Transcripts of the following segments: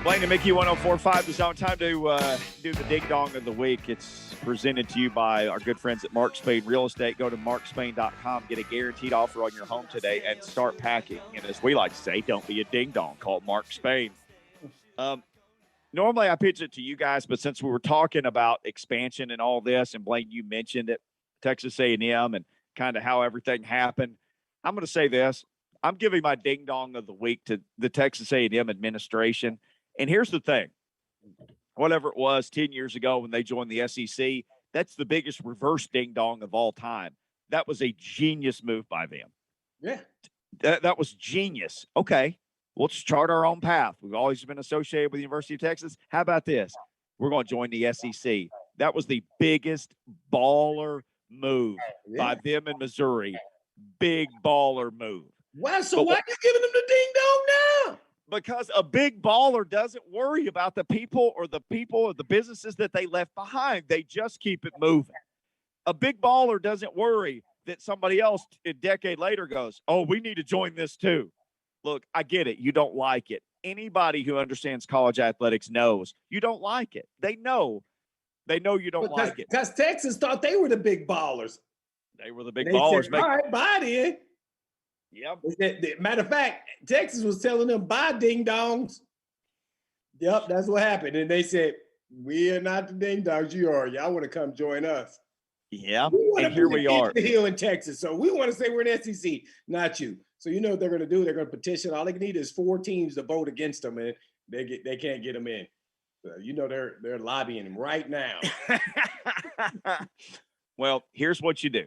Blaine and Mickey 104.5 is on. Time to do the Ding Dong of the Week. It's presented to you by our good friends at Mark Spain Real Estate. Go to markspain.com, get a guaranteed offer on your home today, and start packing. And as we like to say, don't be a ding dong. Call Mark Spain. Normally I pitch it to you guys, but since we were talking about expansion and all this, and Blaine, you mentioned it, Texas A&M and kind of how everything happened, I'm going to say this. I'm giving my ding dong of the week to the Texas A&M administration. And here's the thing, whatever it was 10 years ago when they joined the SEC, that's the biggest reverse ding-dong of all time. That was a genius move by them. Yeah. That was genius. Okay, let's chart our own path. We've always been associated with the University of Texas. How about this? We're going to join the SEC. That was the biggest baller move by them in Missouri. Big baller move. Wow, so why are you giving them the ding-dong now? Because a big baller doesn't worry about the people or the businesses that they left behind. They just keep it moving. A big baller doesn't worry that somebody else a decade later goes, oh, we need to join this too. Look, I get it. You don't like it. Anybody who understands college athletics knows you don't like it. They know you don't like it. Because Texas thought they were the big ballers. They were the big ballers. Said, all right, bye then. Yep. Matter of fact, Texas was telling them, bye, ding-dongs. Yep, that's what happened. And they said, we are not the ding-dongs, you are. Y'all want to come join us. Yeah, and here we are. The hill in Texas. So we want to say we're an SEC, not you. So you know what they're going to do? They're going to petition. All they need is 4 teams to vote against them, and they can't get them in. So you know they're lobbying them right now. Well, here's what you do.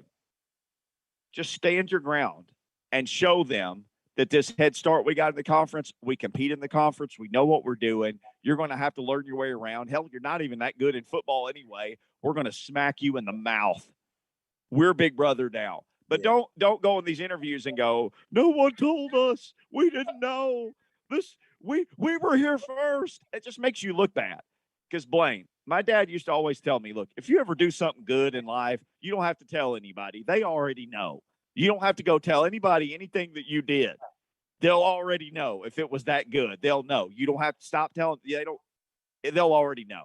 Just stand your ground and show them that this head start we got in the conference, we compete in the conference, we know what we're doing. You're going to have to learn your way around. Hell, you're not even that good in football anyway. We're going to smack you in the mouth. We're big brother now. But don't go in these interviews and go, no one told us. We didn't know. We were here first. It just makes you look bad. Because, Blaine, my dad used to always tell me, look, if you ever do something good in life, you don't have to tell anybody. They already know. You don't have to go tell anybody anything that you did. They'll already know if it was that good. They'll know. You don't have to stop telling. They'll already know.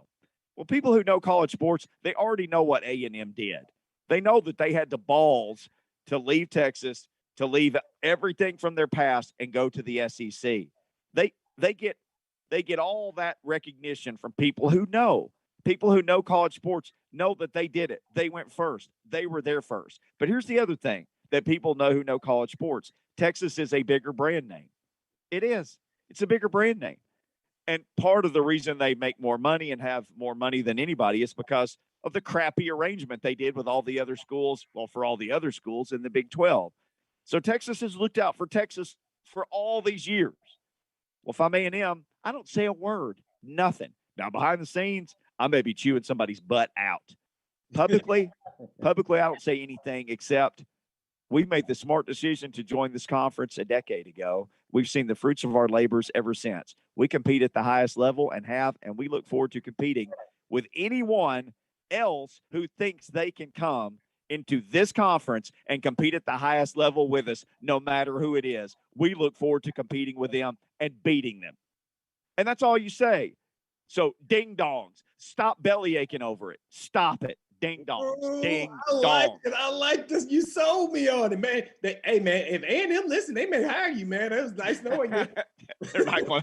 Well, people who know college sports, they already know what A&M did. They know that they had the balls to leave Texas, to leave everything from their past and go to the SEC. They get all that recognition from people who know. People who know college sports know that they did it. They went first. They were there first. But here's the other thing that people know who know college sports. Texas is a bigger brand name. It is. It's a bigger brand name. And part of the reason they make more money and have more money than anybody is because of the crappy arrangement they did with all the other schools, for all the other schools in the Big 12. So Texas has looked out for Texas for all these years. Well, if I'm A&M, I don't say a word, nothing. Now, behind the scenes, I may be chewing somebody's butt out. Publicly, I don't say anything except we made the smart decision to join this conference a decade ago. We've seen the fruits of our labors ever since. We compete at the highest level and we look forward to competing with anyone else who thinks they can come into this conference and compete at the highest level with us, no matter who it is. We look forward to competing with them and beating them. And that's all you say. So ding dongs, stop belly aching over it. Stop it. Ding dongs. Ding dongs. I like this. You sold me on it, man. Hey, man, if A&M listen, they may hire you, man. That was nice knowing you. They're not going.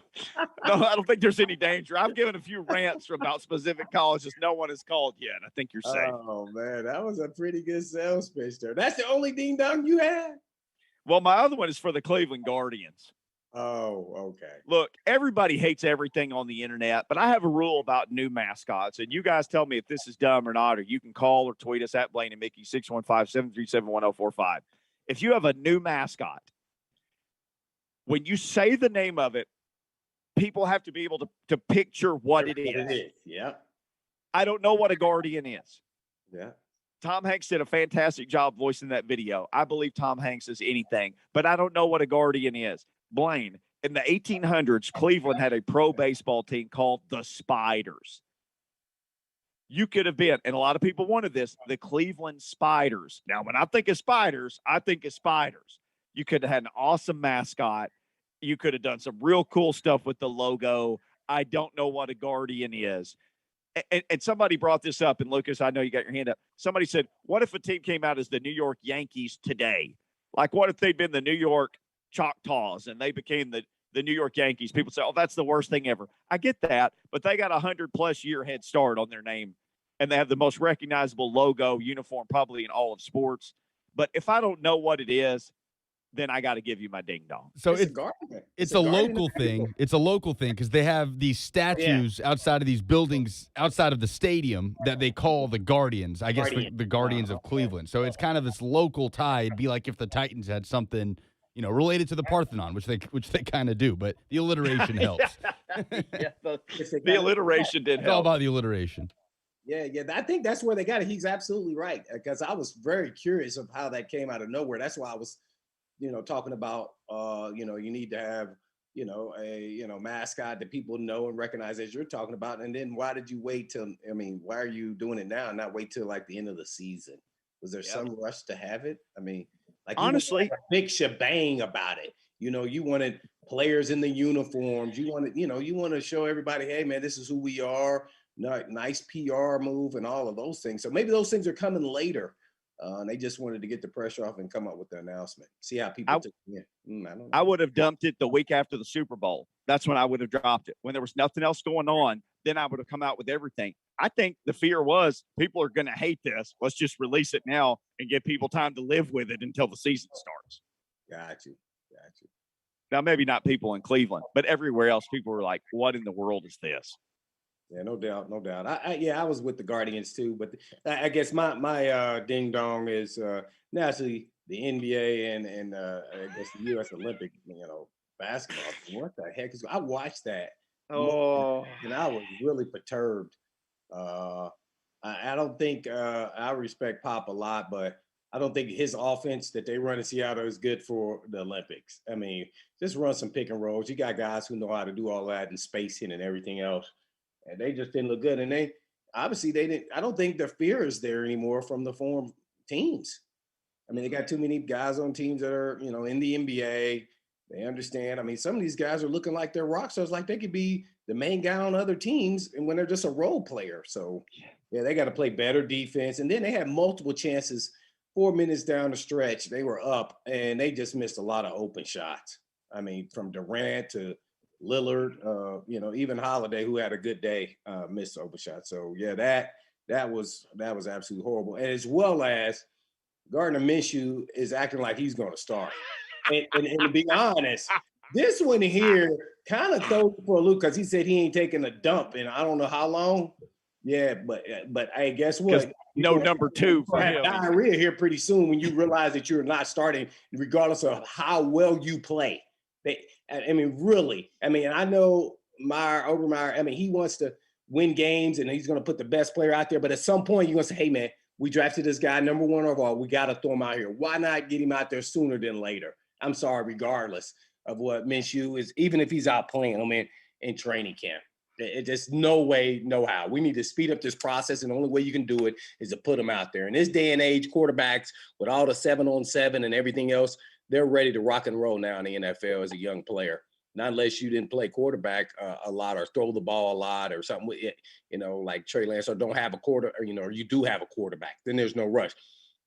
No, I don't think there's any danger. I've given a few rants about specific colleges no one has called yet. I think you're safe. Oh, man, that was a pretty good sales pitch there. That's the only ding dong you had? Well, my other one is for the Cleveland Guardians. Oh, okay. Look, everybody hates everything on the internet, but I have a rule about new mascots, and you guys tell me if this is dumb or not, or you can call or tweet us at Blaine and Mickey, 615-737-1045. If you have a new mascot, when you say the name of it, people have to be able to picture what it is. Yeah. I don't know what a Guardian is. Yeah. Tom Hanks did a fantastic job voicing that video. I believe Tom Hanks is anything, but I don't know what a Guardian is. Blaine, in the 1800s, Cleveland had a pro baseball team called the Spiders. You could have been, and a lot of people wanted this, the Cleveland Spiders. Now, when I think of spiders, I think of spiders. You could have had an awesome mascot. You could have done some real cool stuff with the logo. I don't know what a guardian is. And somebody brought this up, and Lucas, I know you got your hand up. Somebody said, what if a team came out as the New York Yankees today? Like, what if they'd been the New York Choctaws and they became the New York Yankees? People say, oh, that's the worst thing ever. I get that, but they got 100+ year head start on their name, and they have the most recognizable logo uniform probably in all of sports. But if I don't know what it is, then I got to give you my ding dong. So it's a local thing. It's a local thing because they have these statues outside of these buildings, outside of the stadium, that they call the Guardians. I guess the Guardians of Cleveland. So it's kind of this local tie. It'd be like if the Titans had something, related to the Parthenon, which they kind of do. But the alliteration helps. The alliteration did help. It's all about the alliteration. Yeah. I think that's where they got it. He's absolutely right, because I was very curious of how that came out of nowhere. That's why I was, talking about, you need to have, a mascot that people know and recognize, as you're talking about. And then why did you wait till, why are you doing it now and not wait till like the end of the season? Was there some rush to have it? Like, honestly, a big shebang about it. You wanted players in the uniforms. You wanted, you want to show everybody, hey man, this is who we are. Nice PR move and all of those things. So maybe those things are coming later. And they just wanted to get the pressure off and come up with the announcement. See how people took it. I don't know. I would have dumped it the week after the Super Bowl. That's when I would have dropped it. When there was nothing else going on, then I would have come out with everything. I think the fear was people are going to hate this. Let's just release it now and give people time to live with it until the season starts. Got you. Now, maybe not people in Cleveland, but everywhere else, people were like, what in the world is this? Yeah, no doubt. I was with the Guardians too, but I guess my ding dong is naturally the NBA and I guess the U.S. Olympic, basketball. What the heck is? I watched that, and I was really perturbed. I don't think I respect Pop a lot, but I don't think his offense that they run in Seattle is good for the Olympics. Just run some pick and rolls. You got guys who know how to do all that and spacing and everything else. And they just didn't look good. And they didn't. I don't think the fear is there anymore from the former teams. They got too many guys on teams that are, in the NBA. They understand. Some of these guys are looking like they're rock stars, like they could be the main guy on other teams, and when they're just a role player. So, yeah, they got to play better defense. And then they had multiple chances. 4 minutes down the stretch, they were up, and they just missed a lot of open shots. From Durant to Lillard, even Holiday, who had a good day, missed open shot. So yeah, that was absolutely horrible. And as well as Gardner Minshew is acting like he's going to start. And to be honest, this one here kind of throws for a loop because he said he ain't taking a dump in I don't know how long. Yeah, but hey, guess what? No number two for him. Diarrhea here pretty soon when you realize that you're not starting, regardless of how well you play. Really. I know Obermeyer, he wants to win games and he's going to put the best player out there. But at some point, you're going to say, hey, man, we drafted this guy number one overall. We got to throw him out here. Why not get him out there sooner than later? I'm sorry, regardless of what Minshew is, even if he's out playing him in training camp. There's no way, no how. We need to speed up this process, and the only way you can do it is to put them out there. In this day and age, quarterbacks with all the 7-on-7 and everything else, they're ready to rock and roll now in the NFL as a young player. Not unless you didn't play quarterback a lot or throw the ball a lot or something, like Trey Lance, or don't have a quarter, or you do have a quarterback. Then there's no rush.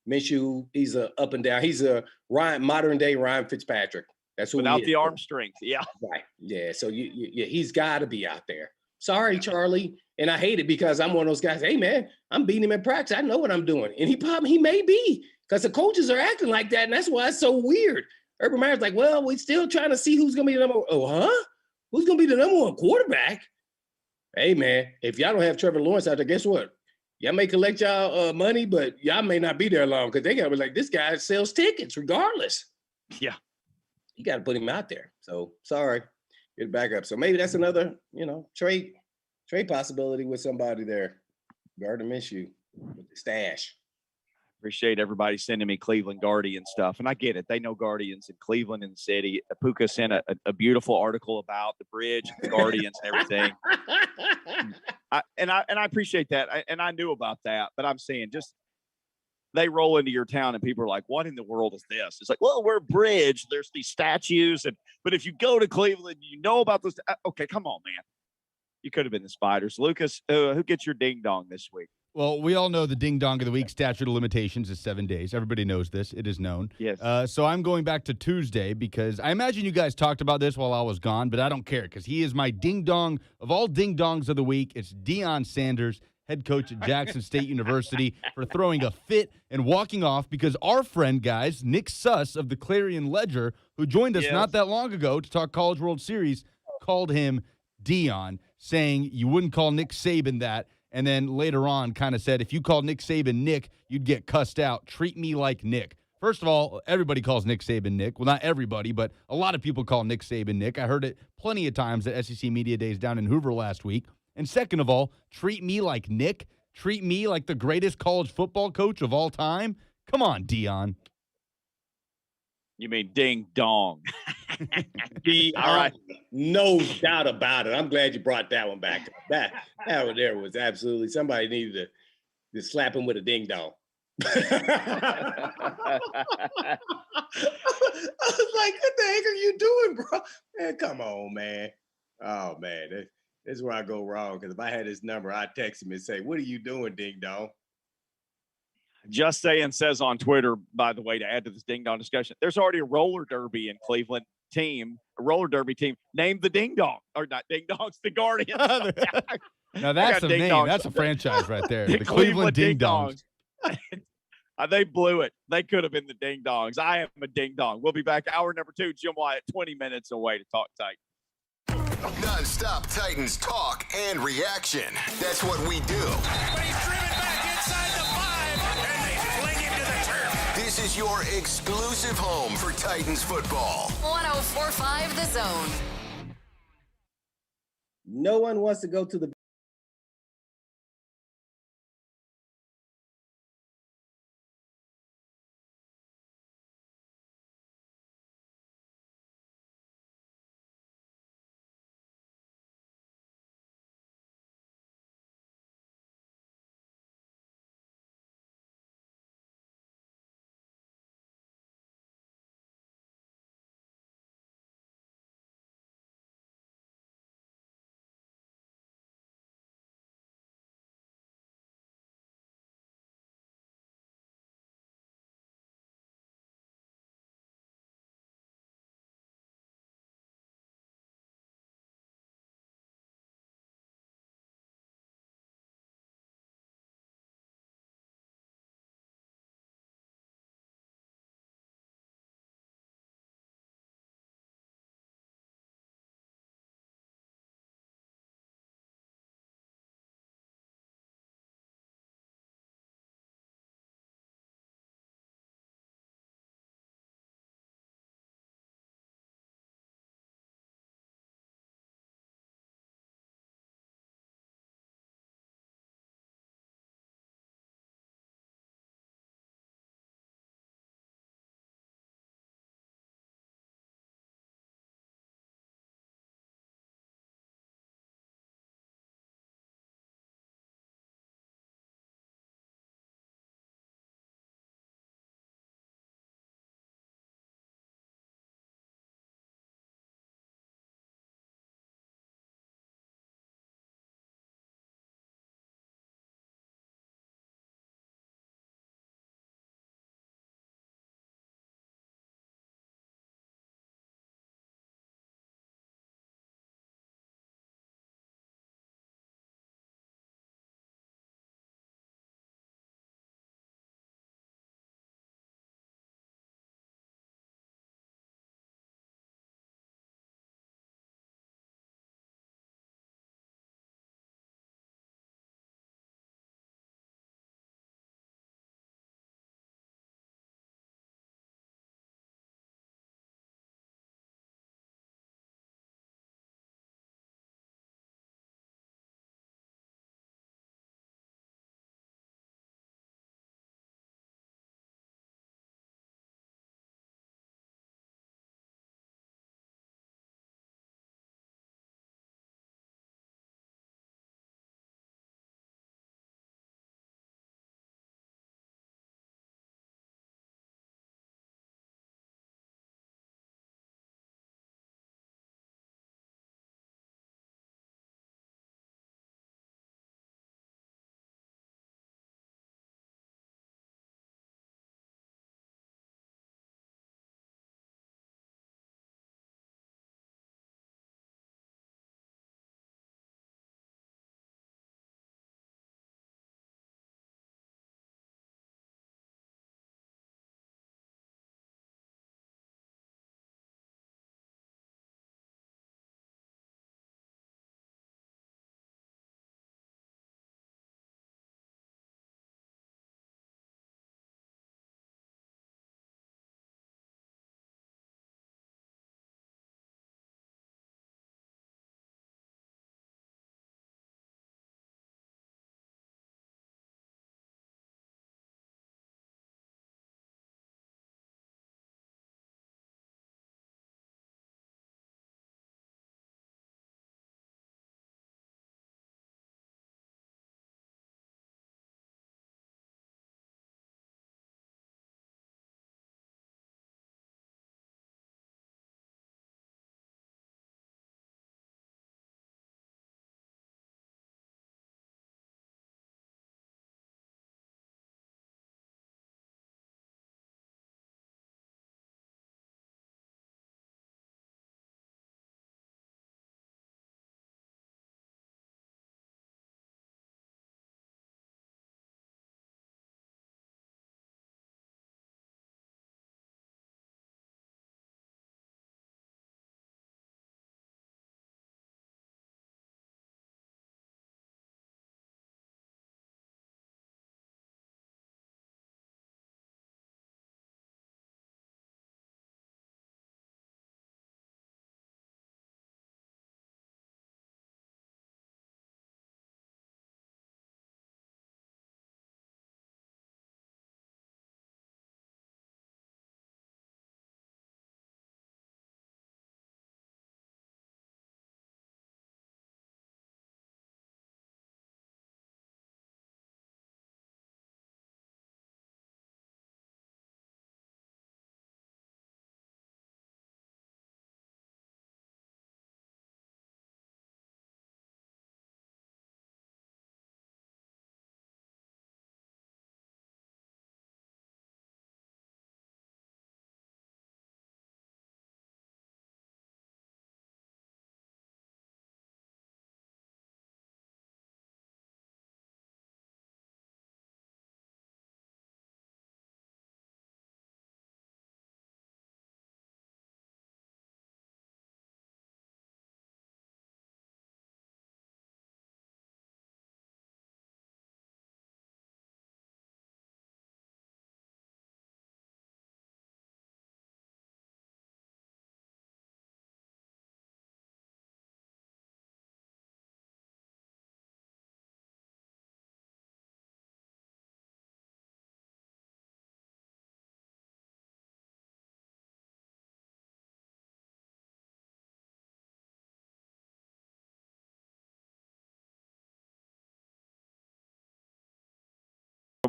Minshew, he's a up and down. He's a modern day Ryan Fitzpatrick. That's who without the arm strength. Yeah. Right. Yeah. So he's got to be out there. Sorry, Charlie. And I hate it because I'm one of those guys. Hey, man, I'm beating him at practice. I know what I'm doing. And he may be, because the coaches are acting like that. And that's why it's so weird. Urban Meyer's like, well, we're still trying to see who's going to be the number one. Oh, huh? Who's going to be the number one quarterback? Hey, man, if y'all don't have Trevor Lawrence out there, guess what? Y'all may collect y'all money, but y'all may not be there long because they got to be like, this guy sells tickets regardless. Yeah. You got to put him out there. So, sorry. Get it back up. So maybe that's another, trade possibility with somebody there. Gardner Minshew with the stash. Appreciate everybody sending me Cleveland Guardian stuff. And I get it. They know Guardians in Cleveland and the city. Puka sent a beautiful article about the bridge, the Guardians and everything. I appreciate that. I knew about that, but I'm saying just they roll into your town and people are like, what in the world is this? It's like, well, we're a bridge. There's these statues. But if you go to Cleveland, you know about this. Okay, come on, man. You could have been the Spiders. Lucas, who gets your ding dong this week? Well, we all know the ding dong of the week statute of limitations is 7 days. Everybody knows this. It is known. Yes. So I'm going back to Tuesday because I imagine you guys talked about this while I was gone, but I don't care because he is my ding dong of all ding dongs of the week. It's Deion Sanders, head coach at Jackson State University, for throwing a fit and walking off because our friend, guys, Nick Suss of the Clarion Ledger, who joined us not that long ago to talk College World Series, called him Deion, saying you wouldn't call Nick Saban that. And then later on kind of said, if you called Nick Saban Nick, you'd get cussed out. Treat me like Nick. First of all, everybody calls Nick Saban Nick. Well, not everybody, but a lot of people call Nick Saban Nick. I heard it plenty of times at SEC Media Days down in Hoover last week. And second of all, treat me like Nick. Treat me like the greatest college football coach of all time. Come on, Deion. You mean ding dong. All right. No doubt about it. I'm glad you brought that one back. That one there was absolutely, somebody needed to slap him with a ding dong. I was like, what the heck are you doing, bro? Man, come on, man. Oh, man. This is where I go wrong. Because if I had his number, I'd text him and say, what are you doing, ding dong? Just Saying says on Twitter, by the way, to add to this ding dong discussion, there's already a roller derby in Cleveland team, a roller derby team named the Ding Dong, or not Ding Dongs, the Guardians. Now that's a name. Dongs. That's a franchise right there. The The Cleveland Ding Dongs. They blew it. They could have been the Ding Dongs. I am a Ding Dong. We'll be back. Hour number 2. Jim Wyatt, 20 minutes away to talk Titans. Non-stop Titans talk and reaction. That's what we do. But he's driven back inside the 5, and they fling him to the turf. This is your exclusive home for Titans football. 104.5 The Zone. No one wants to go to the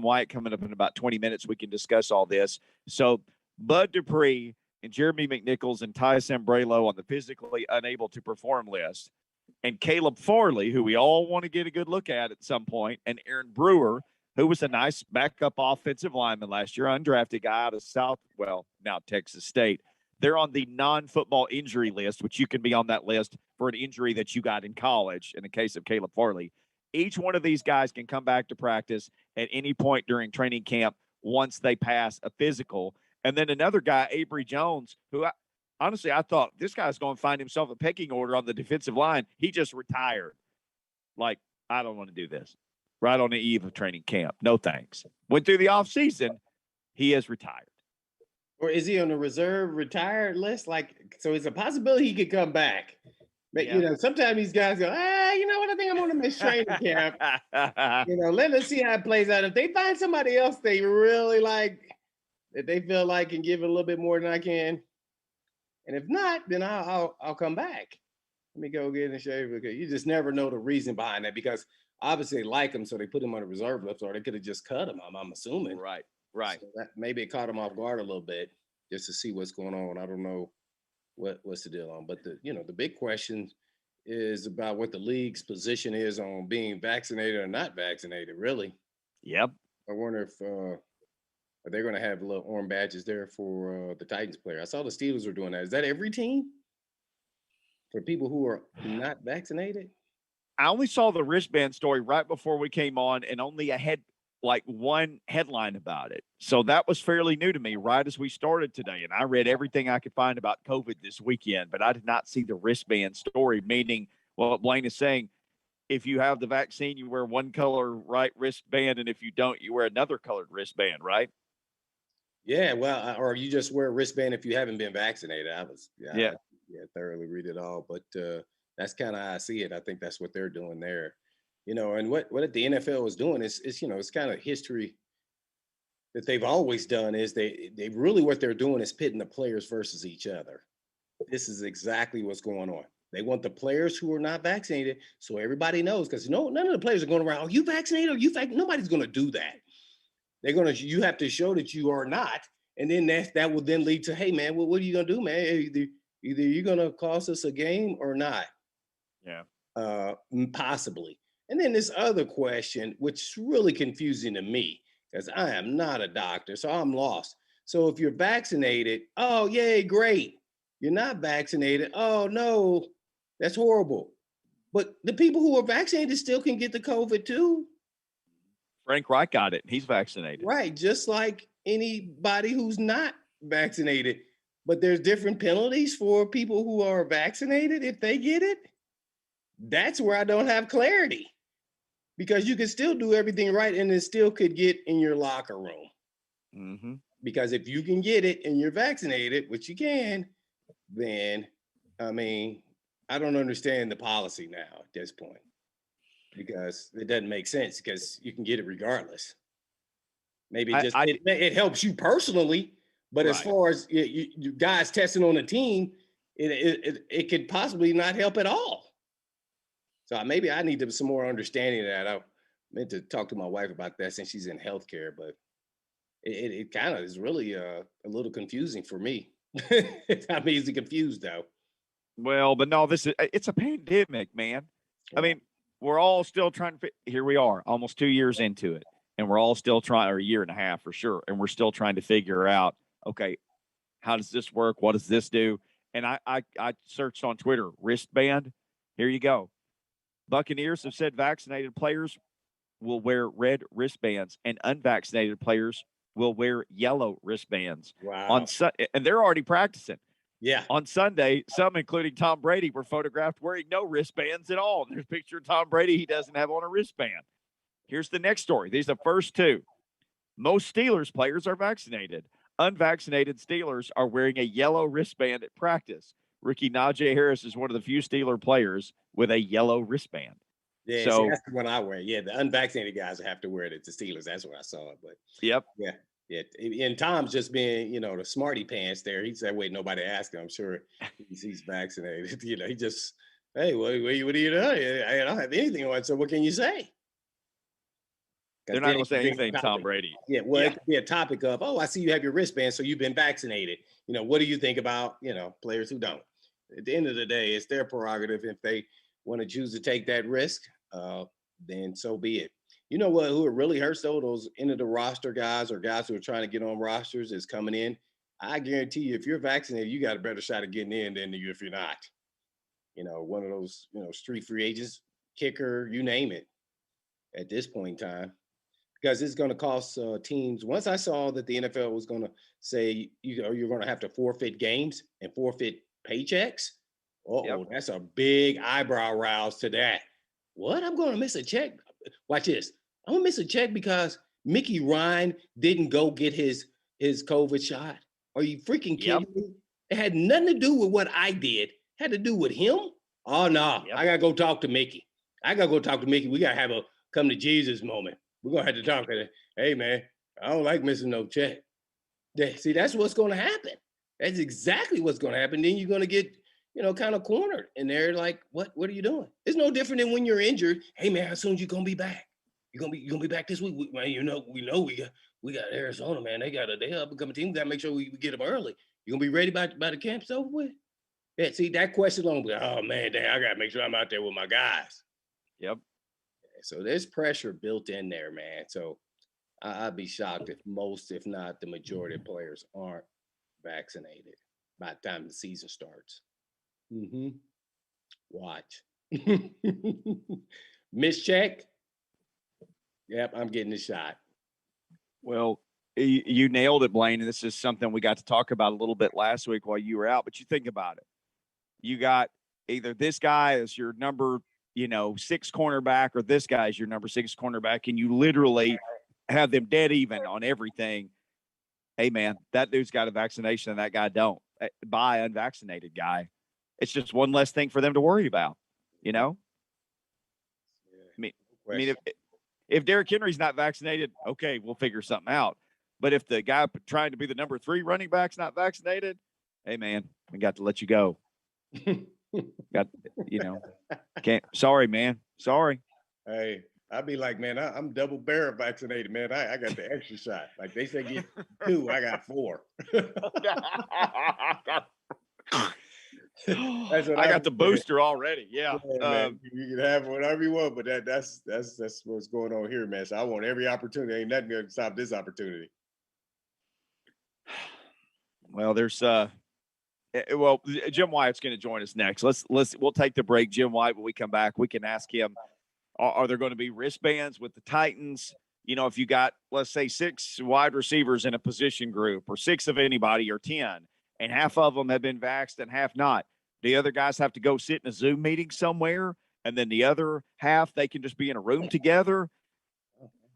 Wyatt coming up in about 20 minutes. We can discuss all this. So Bud Dupree and Jeremy McNichols and Ty Sambrelo on the physically unable to perform list, and Caleb Farley, who we all want to get a good look at some point, and Aaron Brewer, who was a nice backup offensive lineman last year, undrafted guy out of now Texas State. They're on the non-football injury list, which you can be on that list for an injury that you got in college in the case of Caleb Farley. Each one of these guys can come back to practice at any point during training camp once they pass a physical. And then another guy, Avery Jones, who honestly, I thought this guy's going to find himself a pecking order on the defensive line. He just retired. Like, I don't want to do this. Right on the eve of training camp. No thanks. Went through the offseason. He has retired. Or is he on the reserve retired list? Like, so it's a possibility he could come back. But, sometimes these guys go, you know what? I think I'm going to miss training camp. Let's see how it plays out. If they find somebody else they really like, that they feel like can give it a little bit more than I can, and if not, then I'll come back. Let me go get in the shave. Because you just never know the reason behind that, because obviously they like him, so they put him on the reserve list, or they could have just cut him. I'm assuming. Right. So maybe it caught him off guard a little bit just to see what's going on. I don't know what's the deal on, but the big question is about what the league's position is on being vaccinated or not vaccinated. Really. Yep. I wonder if are they going to have little orange badges there for the Titans player? I saw the Steelers were doing that. Is that every team for people who are not vaccinated? I only saw the wristband story right before we came on, and only one headline about it. So that was fairly new to me right as we started today. And I read everything I could find about COVID this weekend, but I did not see the wristband story, meaning what Blaine is saying. If you have the vaccine, you wear one color right wristband, and if you don't, you wear another colored wristband, right? Yeah, well, or you just wear a wristband if you haven't been vaccinated. I thoroughly read it all, but that's kind of how I see it. I think that's what they're doing there, and what the NFL is doing is it's kind of history that they've always done. Is they really, what they're doing is pitting the players versus each other. This is exactly what's going on. They want the players who are not vaccinated, so everybody knows, because none of the players are going around, "Are you vaccinated? Are you vaccinated?" Nobody's going to do that. You have to show that you are not, and then that will then lead to, hey man, what are you gonna do, man? Either you're gonna cost us a game or not. Yeah. Possibly. And then this other question, which is really confusing to me, because I am not a doctor, so I'm lost. So if you're vaccinated, oh yay, great. You're not vaccinated, oh no, that's horrible. But the people who are vaccinated still can get the COVID too. Frank Reich got it. He's vaccinated. Right. Just like anybody who's not vaccinated. But there's different penalties for people who are vaccinated if they get it. That's where I don't have clarity. Because you can still do everything right and it still could get in your locker room. Mm-hmm. Because if you can get it and you're vaccinated, which you can, then, I don't understand the policy now at this point. Because it doesn't make sense, because you can get it regardless. Maybe it helps you personally, but as far as you guys testing on a team, it could possibly not help at all. So maybe I need some more understanding of that. I meant to talk to my wife about that since she's in healthcare, but it kind of is really a little confusing for me. I'm easily confused though. Well, but no, it's a pandemic, man. Yeah. I mean, we're all still trying to here we are almost 2 years into it, and we're all still trying, or a year and a half for sure. And we're still trying to figure out, okay, how does this work? What does this do? And I searched on Twitter, wristband. Here you go. Buccaneers have said vaccinated players will wear red wristbands and unvaccinated players will wear yellow wristbands. Wow. And they're already practicing. Yeah. On Sunday, some, including Tom Brady, were photographed wearing no wristbands at all. There's a picture of Tom Brady. He doesn't have on a wristband. Here's the next story. These are the first two. Most Steelers players are vaccinated. Unvaccinated Steelers are wearing a yellow wristband at practice. Rookie Najee Harris is one of the few Steeler players with a yellow wristband. Yeah, so that's the one I wear. Yeah, the unvaccinated guys have to wear it at the Steelers. That's where I saw it. But yep. Yeah. And Tom's just being, the smarty pants there. He said, wait, nobody asked him. I'm sure he's vaccinated. He just, hey, what are you doing? I don't have anything on. So what can you say? They're not going to say anything to Tom Brady. Yeah, well, it could be a topic of, oh, I see you have your wristband, so you've been vaccinated. What do you think about, players who don't? At the end of the day, it's their prerogative. If they want to choose to take that risk, then so be it. You know what? Who it really hurts, though? Those end of the roster guys or guys who are trying to get on rosters is coming in. I guarantee you, if you're vaccinated, you got a better shot of getting in than you if you're not. One of those, street free agents, kicker, you name it, at this point in time. Because it's going to cost teams. Once I saw that the NFL was going to say you're going to have to forfeit games and forfeit paychecks, that's a big eyebrow rouse to that. What? I'm going to miss a check? Watch this. I'm going to miss a check because Mickey Ryan didn't go get his COVID shot. Are you freaking kidding me? It had nothing to do with what I did. It had to do with him. Oh, no. I got to go talk to Mickey. We got to have a come to Jesus moment. We're going to have to talk to him. Hey, man, I don't like missing no check. See, that's what's going to happen. That's exactly what's going to happen. Then you're going to get, kind of cornered. And they're like, what are you doing? It's no different than when you're injured. Hey, man, how soon you going to be back? You going to be back this week? Man, we got Arizona, man. They up and coming team. We got to make sure we get them early. You going to be ready by the camp's over with? Yeah, see, that question alone, oh, man, dang, I got to make sure I'm out there with my guys. Yep. So there's pressure built in there, man. So I'd be shocked if most, if not the majority of players aren't vaccinated by the time the season starts. Watch. Miss check. Yep, I'm getting the shot. Well, you nailed it, Blaine. And this is something we got to talk about a little bit last week while you were out. But you think about it. You got either this guy as your number 6 cornerback, or this guy's your number 6 cornerback, and you literally have them dead even on everything. Hey, man, that dude's got a vaccination and that guy don't. Buy unvaccinated guy. It's just one less thing for them to worry about, I mean, if Derrick Henry's not vaccinated, okay, we'll figure something out. But if the guy trying to be the number 3 running back's not vaccinated, hey, man, we got to let you go. Can't. Sorry, man. Sorry. Hey, I'd be like, man, I'm double barrel vaccinated, man. I got the extra shot. Like they say, get 2, I got 4. That's what I got the booster already. Yeah. Man, you can have whatever you want, but that's what's going on here, man. So I want every opportunity. Ain't nothing going to stop this opportunity. Well, there's Jim Wyatt's going to join us next. We'll take the break. Jim Wyatt, when we come back, we can ask him, are there going to be wristbands with the Titans? If you got, let's say, 6 wide receivers in a position group, or 6 of anybody, or 10, and half of them have been vaxxed and half not, the other guys have to go sit in a Zoom meeting somewhere, and then the other half, they can just be in a room together?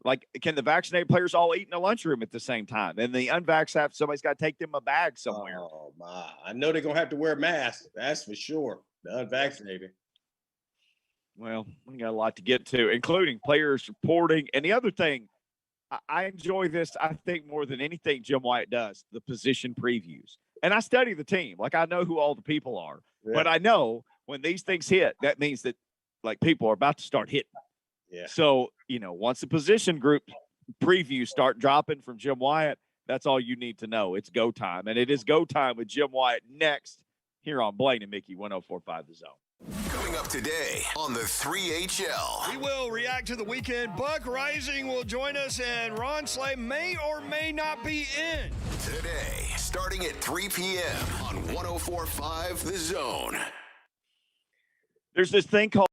Like, can the vaccinated players all eat in a lunchroom at the same time? And the unvaccinated, somebody's got to take them a bag somewhere. Oh, my. I know they're going to have to wear masks. That's for sure. The unvaccinated. Well, we got a lot to get to, including players reporting. And the other thing, I enjoy this, I think, more than anything Jim Wyatt does, the position previews. And I study the team. Like, I know who all the people are. Yeah. But I know when these things hit, that means that, like, people are about to start hitting. Yeah. So, once the position group previews start dropping from Jim Wyatt, that's all you need to know. It's go time. And it is go time with Jim Wyatt next here on Blaine and Mickey 104.5 The Zone. Coming up today on the 3HL. We will react to the weekend. Buck Rising will join us, and Ron Slay may or may not be in. Today, starting at 3 p.m. on 104.5 The Zone. There's this thing called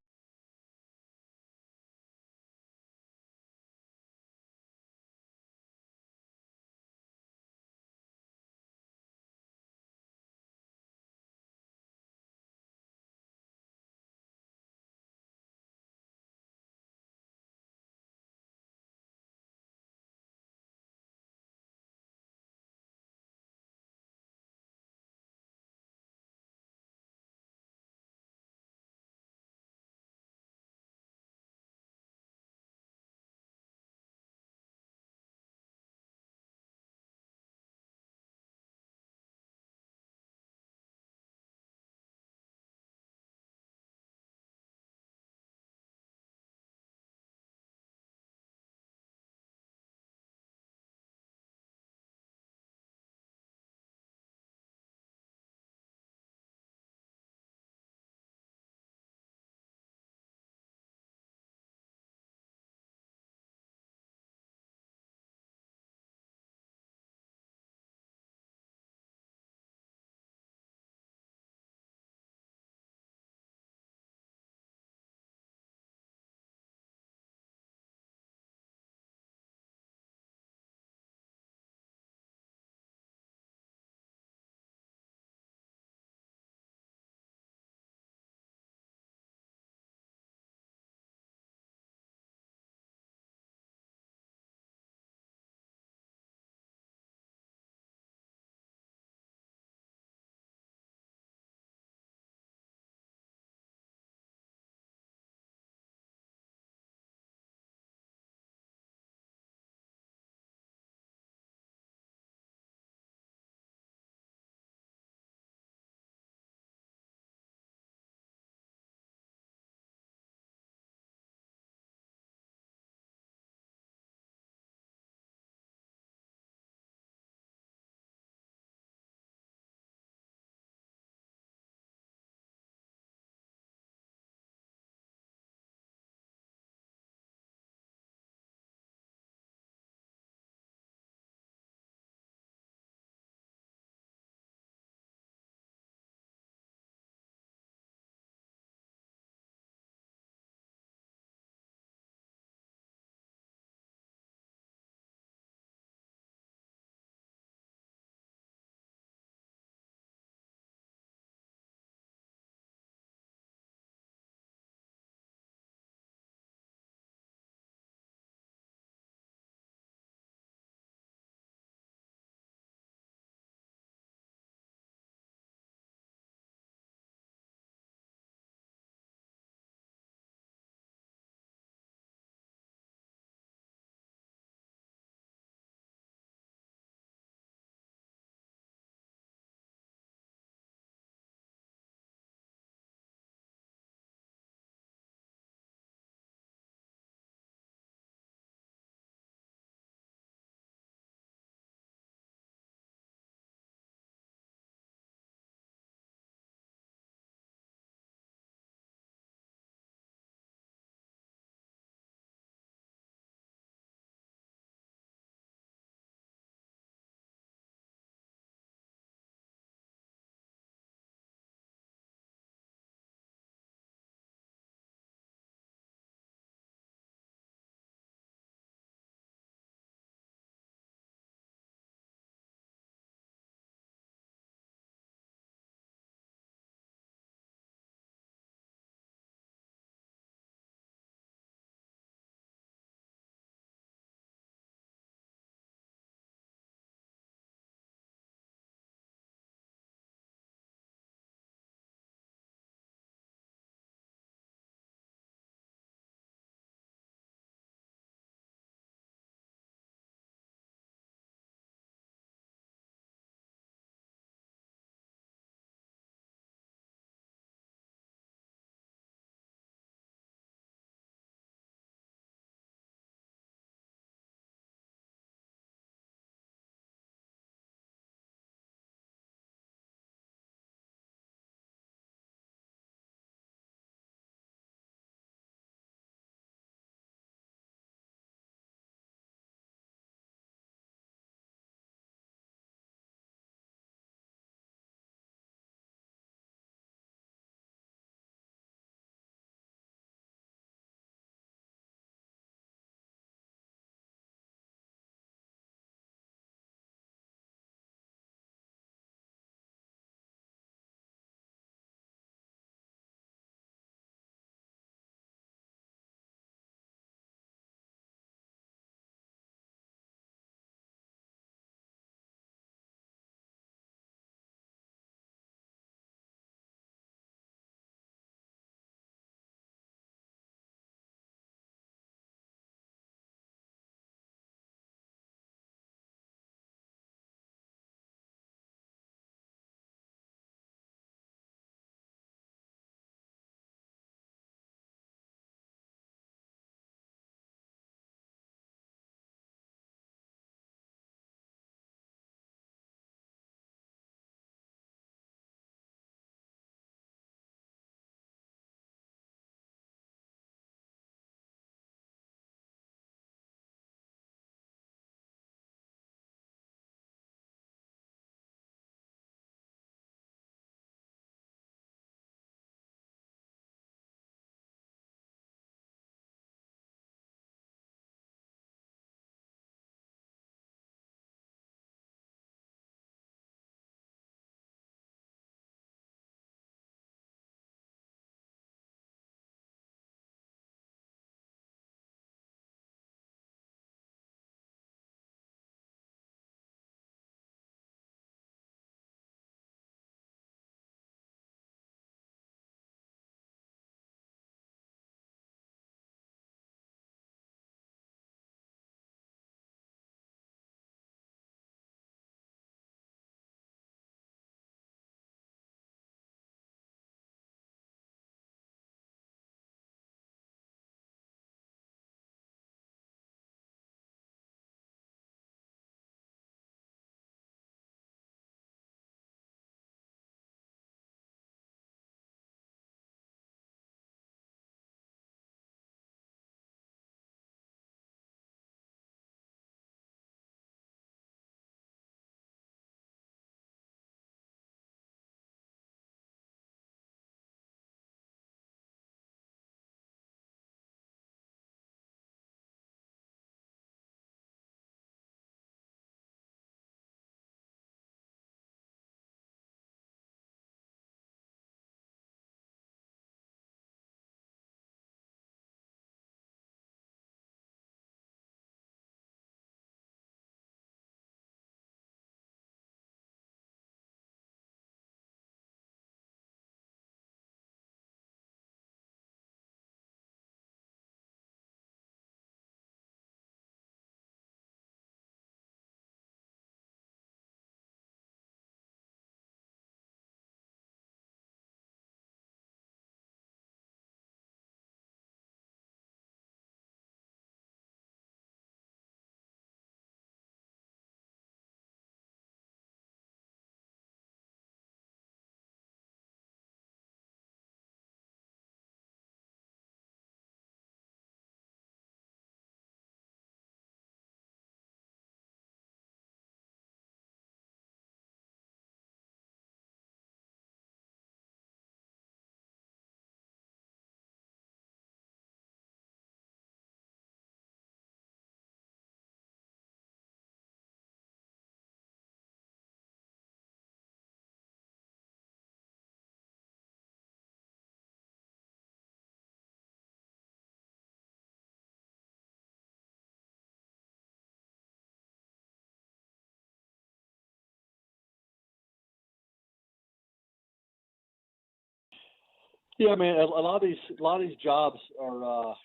Yeah, I mean, a lot of these jobs are,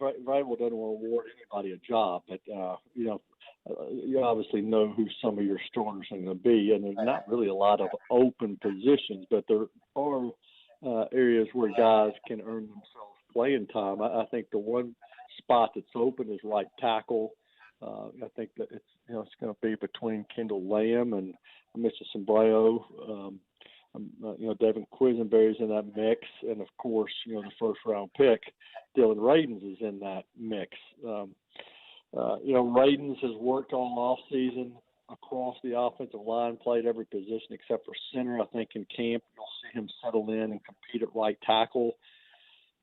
Vrabel doesn't want to award anybody a job, but you obviously know who some of your starters are going to be, and there's not really a lot of open positions, but there are areas where guys can earn themselves playing time. I think the one spot that's open is right tackle. I think that it's going to be between Kendall Lamb and Mr. Sombrero. Devin Quisenberry's in that mix, and of course, the first round pick, Dylan Radins, is in that mix. Radins has worked all off season across the offensive line, played every position except for center. I think in camp you'll see him settle in and compete at right tackle.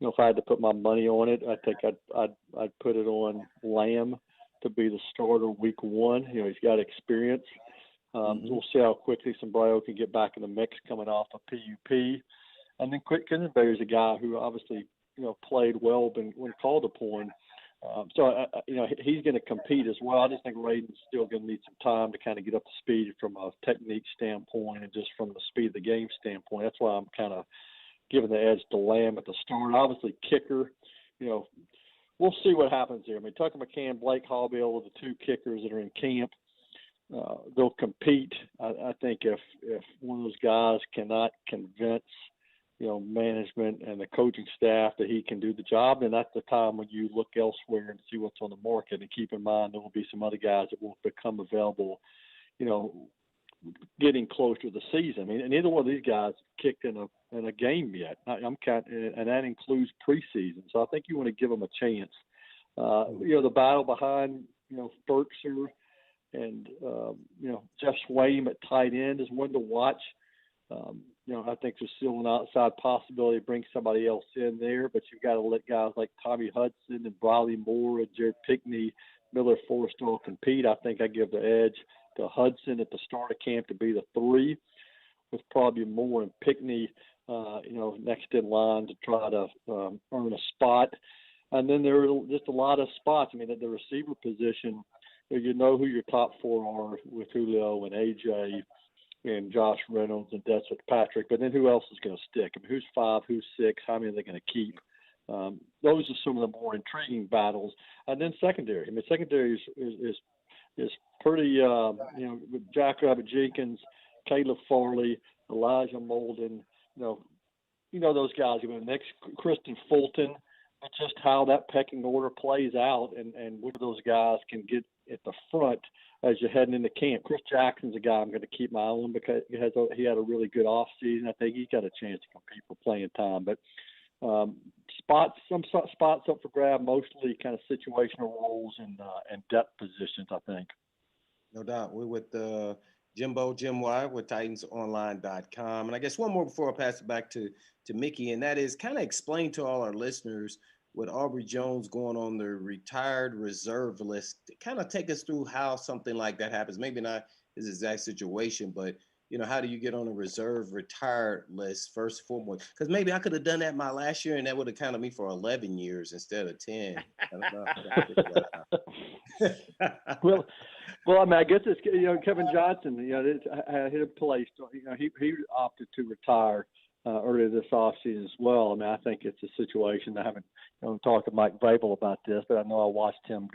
If I had to put my money on it, I think I'd put it on Lamb to be the starter week one. He's got experience. We'll see how quickly Sombrero can get back in the mix coming off a PUP. And then Quisenberry is a guy who obviously, played well when called upon. He's going to compete as well. I just think Raden's still going to need some time to kind of get up to speed from a technique standpoint and just from the speed of the game standpoint. That's why I'm kind of giving the edge to Lamb at the start. Obviously, kicker, we'll see what happens here. I mean, Tucker McCann, Blake Hallbill are the two kickers that are in camp. They'll compete. I think if one of those guys cannot convince, management and the coaching staff that he can do the job, then that's the time when you look elsewhere and see what's on the market. And keep in mind there will be some other guys that will become available, getting closer to the season. I mean, and neither one of these guys kicked in a game yet. And that includes preseason. So I think you want to give them a chance. The battle behind, Ferkser and, Jeff Swaim at tight end is one to watch. I think there's still an outside possibility to bring somebody else in there, but you've got to let guys like Tommy Hudson and Briley Moore and Jared Pickney, Miller Forrestal compete. I think I give the edge to Hudson at the start of camp to be the 3, with probably Moore and Pickney, next in line to try to earn a spot. And then there are just a lot of spots. I mean, at the receiver position, you know who your top 4 are with Julio and AJ and Josh Reynolds and Des Fitzpatrick, but then who else is going to stick? I mean, who's 5, who's 6, how many are they going to keep? Those are some of the more intriguing battles. And then secondary. I mean, secondary is pretty, with Jack Rabbit Jenkins, Caleb Farley, Elijah Molden, those guys. I mean, next, Kristen Fulton, just how that pecking order plays out and which of those guys can get at the front as you're heading into camp. Chris Jackson's a guy I'm going to keep my eye on because he had a really good offseason. I think he's got a chance to compete for playing time. But some spots up for grab, mostly kind of situational roles and depth positions, I think. No doubt. We're with Jim Wyatt with TitansOnline.com. And I guess one more before I pass it back to Mickey, and that is kind of explain to all our listeners with Aubrey Jones going on the retired reserve list. Kind of take us through how something like that happens. Maybe not his exact situation, but, how do you get on a reserve retired list first and foremost? Because maybe I could have done that my last year, and that would have counted me for 11 years instead of 10. Well, I mean, I guess it's Kevin Johnson. Hit a place. He opted to retire earlier this offseason as well. I mean, I think it's a situation. I haven't talked to Mike Vrabel about this, but I know I watched him,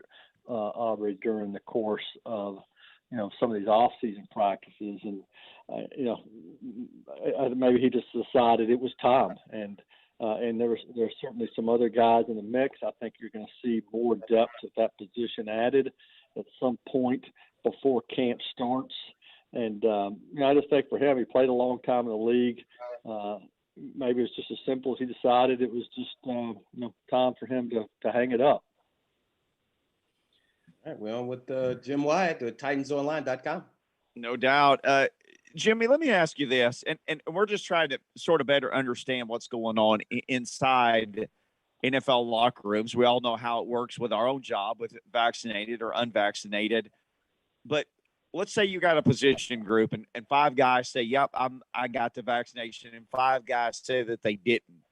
Aubrey, during the course of some of these off-season practices, and maybe he just decided it was time, and there's certainly some other guys in the mix. I think you're going to see more depth at that position added at some point before camp starts. And I just think for him, he played a long time in the league. Maybe it's just as simple as he decided it was just time for him to hang it up. All right, we're on with Jim Wyatt at TitansOnline.com. No doubt. Jimmy, let me ask you this, and we're just trying to sort of better understand what's going on inside NFL locker rooms. We all know how it works with our own job, with vaccinated or unvaccinated. But let's say you got a position group and 5 guys say, yep, I got the vaccination, and 5 guys say that they didn't.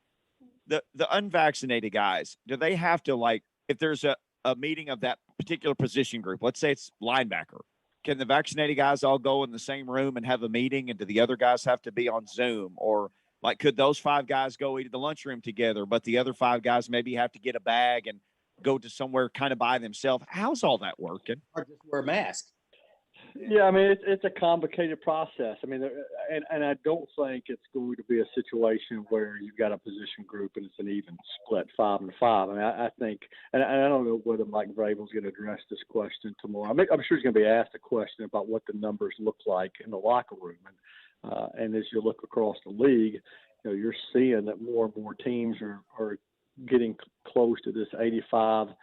The unvaccinated guys, do they have to, like, if there's a meeting of that particular position group, let's say it's linebacker, can the vaccinated guys all go in the same room and have a meeting, and do the other guys have to be on Zoom? Or Like, could those 5 guys go eat at the lunchroom together, but the other 5 guys maybe have to get a bag and go to somewhere kind of by themselves? How's all that working? Or just wear a mask. Yeah, I mean, it's a complicated process. I mean, and I don't think it's going to be a situation where you've got a position group and it's an even split 5 and 5. I mean, I think, and I don't know whether Mike Vrabel's going to address this question tomorrow. I'm sure he's going to be asked a question about what the numbers look like in the locker room. And as you look across the league, you're seeing that more and more teams are getting close to this 85-90%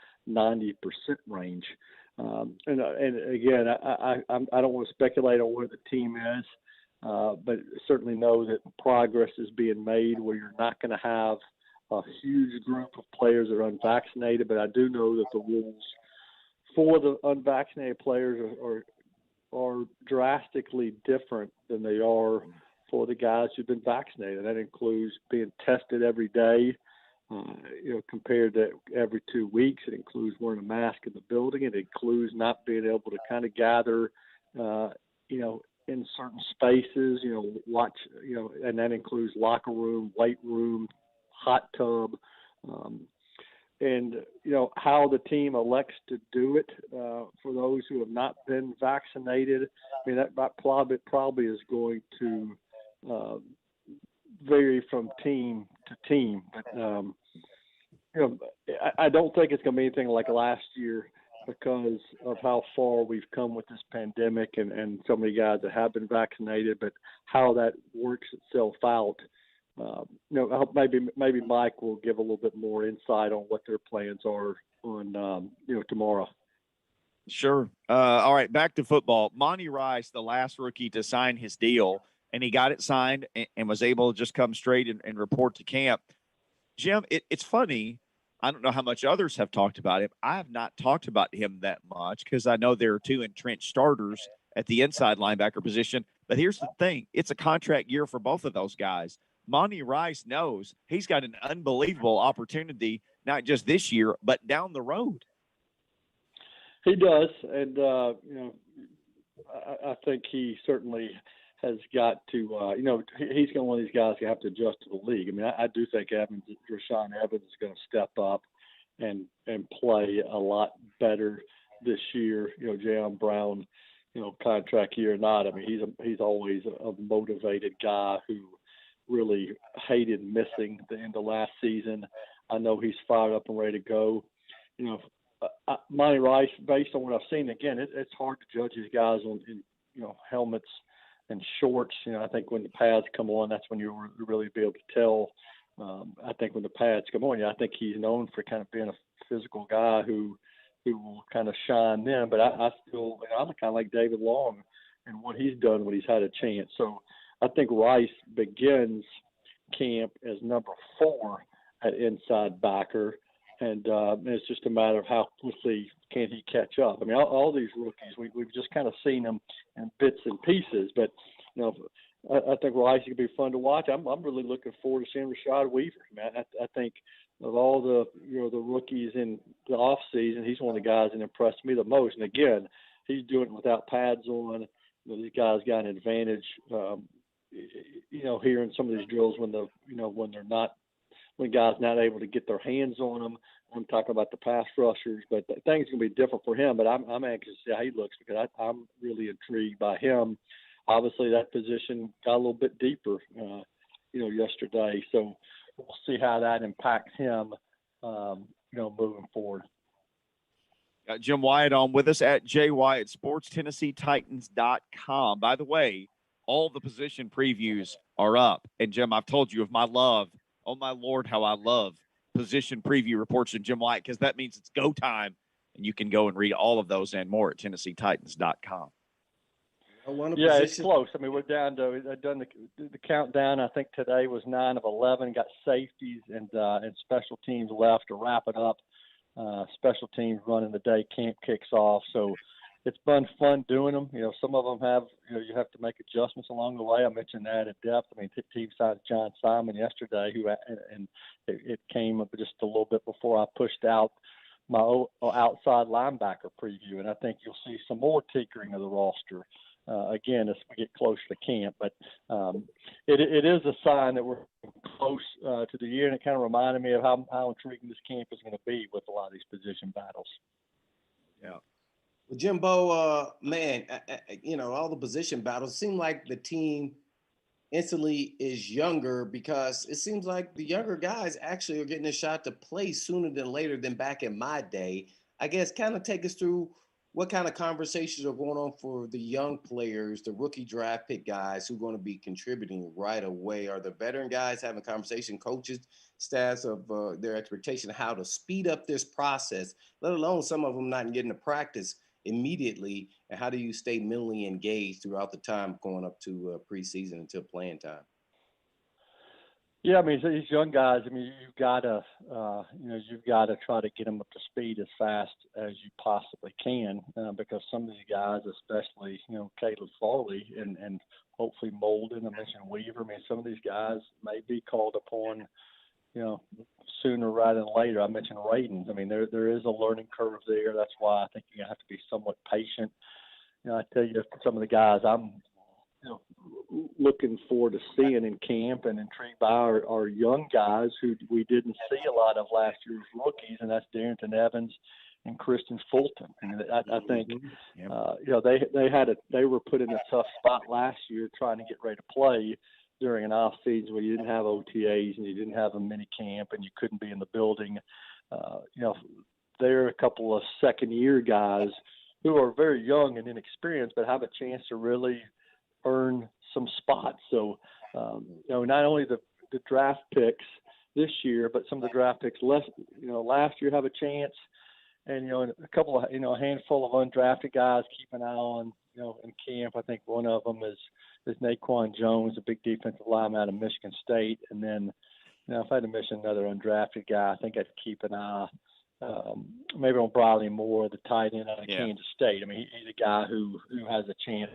range. And again, I don't want to speculate on where the team is, but certainly know that progress is being made where you're not going to have a huge group of players that are unvaccinated. But I do know that the rules for the unvaccinated players are drastically different than they are for the guys who've been vaccinated. That includes being tested every day. Compared to every 2 weeks. It includes wearing a mask in the building. It includes not being able to kind of gather, in certain spaces, watch, and that includes locker room, weight room, hot tub, and how the team elects to do it for those who have not been vaccinated. I mean, that probably is going to vary from team to team. But, I don't think it's going to be anything like last year because of how far we've come with this pandemic and so many guys that have been vaccinated, but how that works itself out. I hope maybe Mike will give a little bit more insight on what their plans are on, tomorrow. Sure. All right, back to football. Monty Rice, the last rookie to sign his deal, and he got it signed and was able to just come straight and report to camp. Jim, it's funny. I don't know how much others have talked about him. I have not talked about him that much because I know there are 2 entrenched starters at the inside linebacker position. But here's the thing. It's a contract year for both of those guys. Monty Rice knows he's got an unbelievable opportunity, not just this year, but down the road. He does. And, I think he certainly has got to, he's going to one of these guys who have to adjust to the league. I mean, I do think Rashaan Evans is going to step up and play a lot better this year. Jayon Brown, contract year or not. I mean, he's always a motivated guy who really hated missing the end of last season. I know he's fired up and ready to go. Monty Rice, based on what I've seen, again, it's hard to judge these guys in helmets and shorts. I think when the pads come on, that's when you'll really be able to tell. I think when the pads come on, I think he's known for kind of being a physical guy who will kind of shine then. But I still, I'm kind of like David Long and what he's done when he's had a chance. So I think Rice begins camp as number 4 at inside backer. And it's just a matter of how quickly can he catch up. I mean, all these rookies, we've just kind of seen them in bits and pieces. But, I think Rice could be fun to watch. I'm really looking forward to seeing Rashad Weaver. Man, I think of all the the rookies in the off season, he's one of the guys that impressed me the most. And again, he's doing it without pads on. These guys got an advantage. Here in some of these drills when when guys not able to get their hands on them. I'm talking about the pass rushers, but things can be different for him. But I'm anxious to see how he looks because I'm really intrigued by him. Obviously, that position got a little bit deeper, yesterday. So we'll see how that impacts him, moving forward. Got Jim Wyatt on with us at J Wyatt Sports, TennesseeTitans.com. By the way, all the position previews are up. And Jim, I've told you of my love. Oh, my Lord, how I love position preview reports from Jim Wyatt because that means it's go time, and you can go and read all of those and more at TennesseeTitans.com. Yeah, it's close. I mean, we're down to – I've done the countdown. I think today was 9 of 11, got safeties and special teams left to wrap it up. Special teams running the day, camp kicks off. So it's been fun doing them. Some of them have, you have to make adjustments along the way. I mentioned that in depth. I mean, team signed John Simon yesterday, and it came up just a little bit before I pushed out my outside linebacker preview. And I think you'll see some more tinkering of the roster again as we get closer to camp. But it is a sign that we're close to the year, and it kind of reminded me of how intriguing this camp is going to be with a lot of these position battles. Yeah. Well, Jimbo, man, all the position battles seem like the team instantly is younger, because it seems like the younger guys actually are getting a shot to play sooner than later than back in my day. I guess kind of take us through what kind of conversations are going on for the young players, the rookie draft pick guys who are going to be contributing right away. Are the veteran guys having conversation, coaches, staffs of their expectation of how to speed up this process, let alone some of them not getting to practice immediately, and how do you stay mentally engaged throughout the time going up to preseason until playing time? Yeah, I mean, so these young guys, I mean, you've got to try to get them up to speed as fast as you possibly can, because some of these guys, especially, Caleb Farley and hopefully Molden, I mentioned Weaver, I mean, some of these guys may be called upon, sooner rather than later. I mentioned Radens. I mean, there is a learning curve there. That's why I think you have to be somewhat patient. I tell you, some of the guys I'm looking forward to seeing in camp and intrigued by are young guys who we didn't see a lot of last year's rookies, and that's Darrington Evans and Christian Fulton. I mean, I think they were put in a tough spot last year trying to get ready to play during an off season where you didn't have OTAs and you didn't have a mini camp and you couldn't be in the building. There are a couple of second year guys who are very young and inexperienced, but have a chance to really earn some spots. So, not only the draft picks this year, but some of the draft picks last year have a chance. And, a couple of, a handful of undrafted guys keep an eye on, in camp. I think one of them is Naquan Jones, a big defensive lineman out of Michigan State. And then, if I had to mention another undrafted guy, I think I'd keep an eye maybe on Briley Moore, the tight end out of Kansas State. I mean, he's a guy who has a chance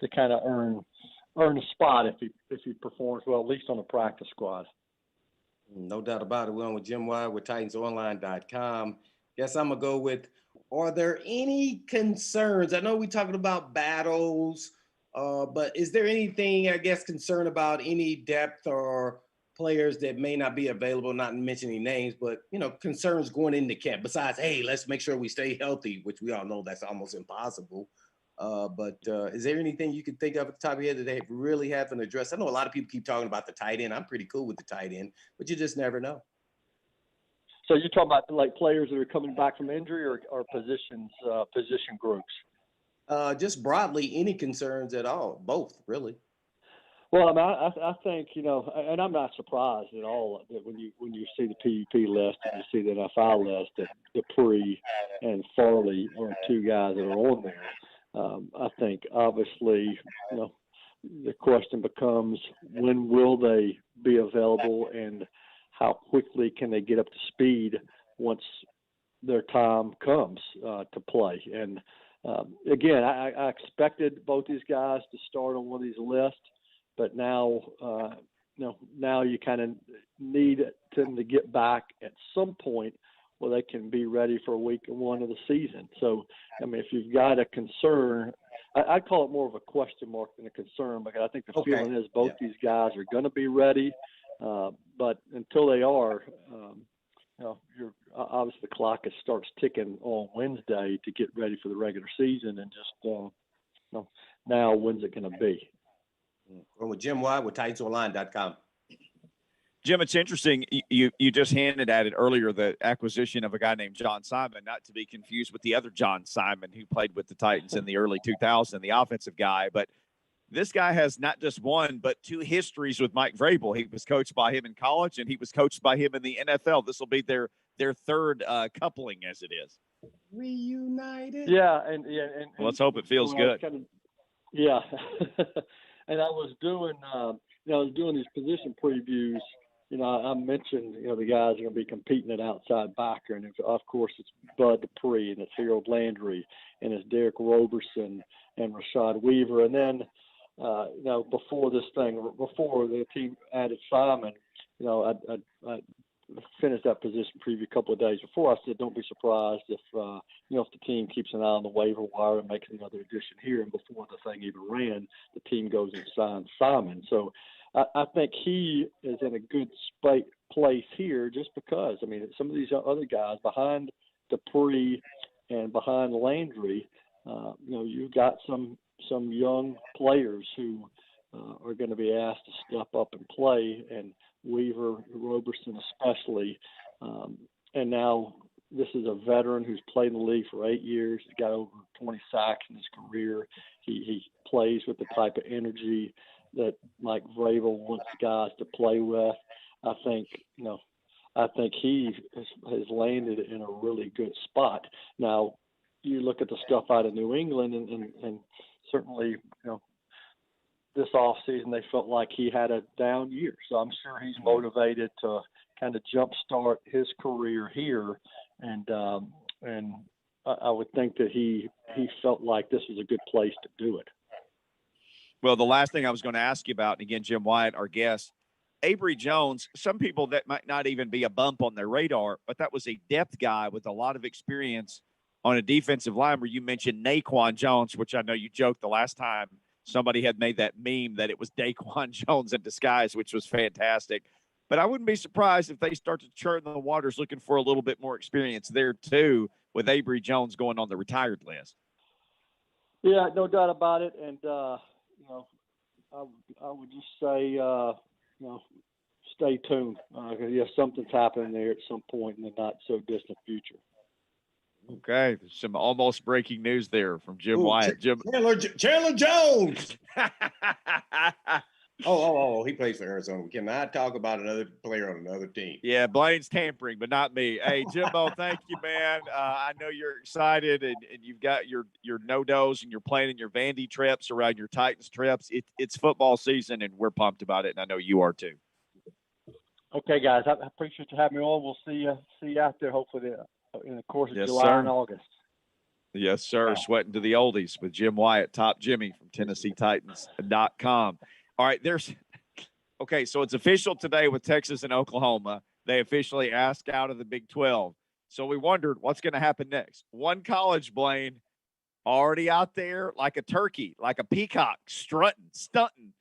to kind of earn a spot if he performs well, at least on the practice squad. No doubt about it. We're on with Jim Wyatt with TitansOnline.com. Guess I'm going to go with, are there any concerns? I know we're talking about battles, but is there anything, concern about any depth or players that may not be available, not mentioning names, but, concerns going into camp besides, hey, let's make sure we stay healthy, which we all know that's almost impossible. But is there anything you could think of at the top of your head that they really haven't addressed? I know a lot of people keep talking about the tight end. I'm pretty cool with the tight end, but you just never know. So you're talking about like players that are coming back from injury or position groups? Just broadly, any concerns at all? Both, really. Well, I mean, I think, and I'm not surprised at all that when you see the PUP list and you see the NFL list, that Dupree and Farley are two guys that are on there. I think obviously, the question becomes, when will they be available and how quickly can they get up to speed once their time comes to play? And again, I expected both these guys to start on one of these lists, but now you kind of need them to get back at some point where they can be ready for week one of the season. So, I mean, if you've got a concern, I'd call it more of a question mark than a concern, because I think the feeling is both these guys are going to be ready. But until they are, obviously the clock starts ticking on Wednesday to get ready for the regular season, and just now when's it going to be? We're with Jim Wyatt with TitansOnline.com. Jim, it's interesting. You just hinted at it earlier, the acquisition of a guy named John Simon, not to be confused with the other John Simon who played with the Titans in the early 2000s, the offensive guy. But this guy has not just one, but two histories with Mike Vrabel. He was coached by him in college, and he was coached by him in the NFL. This will be their third coupling, as it is. Reunited. Yeah, and well, let's hope it feels good. Yeah, and I was doing these position previews. I mentioned the guys are going to be competing at outside backer, and of course it's Bud Dupree, and it's Harold Landry, and it's Derek Roberson and Rashad Weaver, and then before the team added Simon, I finished that position preview a couple of days before. I said, don't be surprised if if the team keeps an eye on the waiver wire and makes another addition here. And before the thing even ran, the team goes and signs Simon. So I think he is in a good place here just because. I mean, some of these other guys behind Dupree and behind Landry, you've got some young players who are going to be asked to step up and play, and Weaver, Roberson especially. And now this is a veteran who's played in the league for 8 years. He's got over 20 sacks in his career. He plays with the type of energy that Mike Vrabel wants guys to play with. I think he has landed in a really good spot. Now, you look at the stuff out of New England, and certainly, this offseason they felt like he had a down year. So I'm sure he's motivated to kind of jumpstart his career here. And I would think that he felt like this was a good place to do it. Well, the last thing I was going to ask you about, and again, Jim Wyatt, our guest, Avery Jones, some people that might not even be a bump on their radar, but that was a depth guy with a lot of experience on a defensive line where you mentioned Naquan Jones, which I know you joked the last time somebody had made that meme that it was Daquan Jones in disguise, which was fantastic. But I wouldn't be surprised if they start to churn the waters looking for a little bit more experience there too, with Avery Jones going on the retired list. Yeah, no doubt about it. And, I would just say, stay tuned. Something's happening there at some point in the not so distant future. Okay, there's some almost breaking news there from Jim Wyatt. Chandler Jones. Oh, he plays for Arizona. We cannot talk about another player on another team. Yeah, Blaine's tampering, but not me. Hey, Jimbo, thank you, man. I know you're excited, and you've got your no-dos, and you're planning your Vandy trips around your Titans trips. It's football season, and we're pumped about it, and I know you are too. Okay, guys, I appreciate you having me on. We'll see you out there, hopefully, in the course of July and August. Yes, sir. Wow. Sweating to the oldies with Jim Wyatt, Top Jimmy from TennesseeTitans.com. All right, so it's official today with Texas and Oklahoma. They officially asked out of the Big 12. So we wondered what's going to happen next. One college, Blaine, already out there like a turkey, like a peacock, stunting,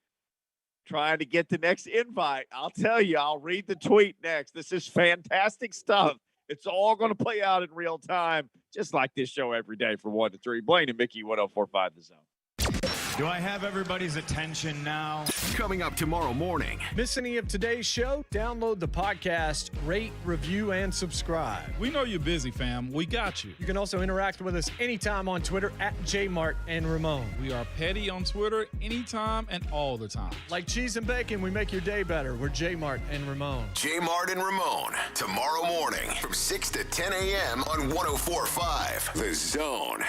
trying to get the next invite. I'll tell you, I'll read the tweet next. This is fantastic stuff. It's all going to play out in real time, just like this show every day from 1 to 3. Blaine and Mickey, 104.5 The Zone. Do I have everybody's attention now? Coming up tomorrow morning. Miss any of today's show? Download the podcast, rate, review, and subscribe. We know you're busy, fam. We got you. You can also interact with us anytime on Twitter at JMart and Ramon. We are petty on Twitter anytime and all the time. Like cheese and bacon, we make your day better. We're JMart and Ramon. JMart and Ramon. Tomorrow morning from 6 to 10 a.m. on 104.5 The Zone.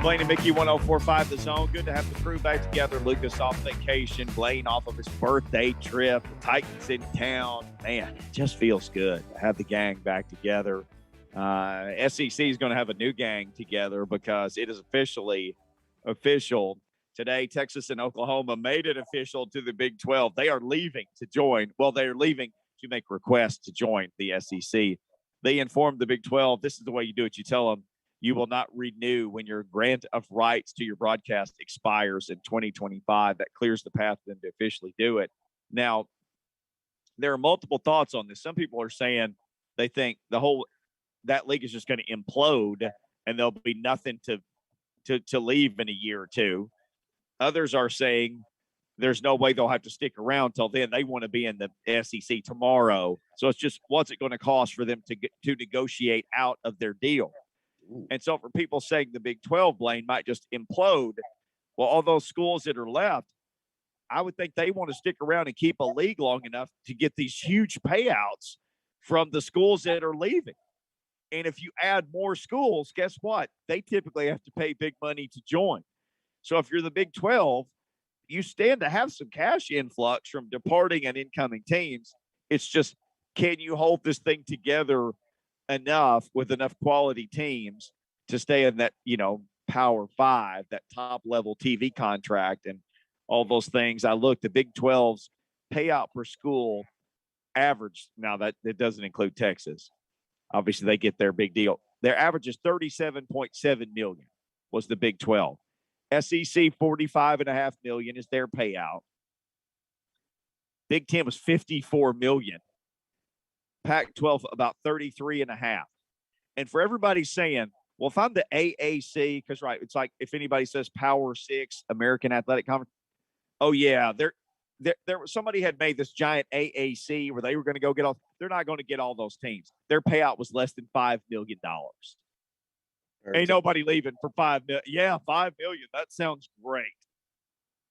Blaine and Mickey 104.5 The Zone. Good to have the crew back together. Lucas off vacation. Blaine off of his birthday trip. The Titans in town. Man, it just feels good to have the gang back together. SEC is going to have a new gang together because it is official. Today, Texas and Oklahoma made it official to the Big 12. They are leaving to join. Well, they are leaving to make requests to join the SEC. They informed the Big 12, this is the way you do it. You tell them you will not renew when your grant of rights to your broadcast expires in 2025. That clears the path for them to officially do it. Now, there are multiple thoughts on this. Some people are saying they think that league is just going to implode and there'll be nothing to leave in a year or two. Others are saying there's no way they'll have to stick around till then. They want to be in the SEC tomorrow. So it's just, what's it going to cost for them to negotiate out of their deal? And so for people saying the Big 12, Blaine, might just implode, well, all those schools that are left, I would think they want to stick around and keep a league long enough to get these huge payouts from the schools that are leaving. And if you add more schools, guess what? They typically have to pay big money to join. So if you're the Big 12, you stand to have some cash influx from departing and incoming teams. It's just, can you hold this thing together enough with enough quality teams to stay in that, Power 5, that top level TV contract and all those things? I looked, the Big 12's payout per school average. Now that it doesn't include Texas. Obviously they get their big deal. Their average is $37.7 million was the Big 12. SEC $45.5 million is their payout. Big 10 was $54 million. Pac-12 about 33.5. And for everybody saying, well, if I'm the AAC, because it's like if anybody says Power 6 American Athletic Conference, oh yeah, there somebody had made this giant AAC where they were going to go get all. They're not going to get all those teams. Their payout was less than $5 million. Ain't nobody leaving for $5 million. Yeah, $5 million. That sounds great.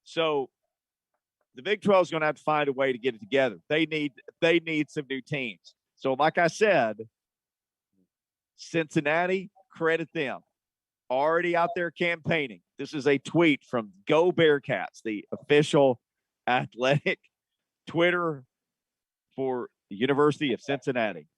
So the Big 12 is going to have to find a way to get it together. They need some new teams. So like I said, Cincinnati, credit them. Already out there campaigning. This is a tweet from Go Bearcats, the official athletic Twitter for the University of Cincinnati.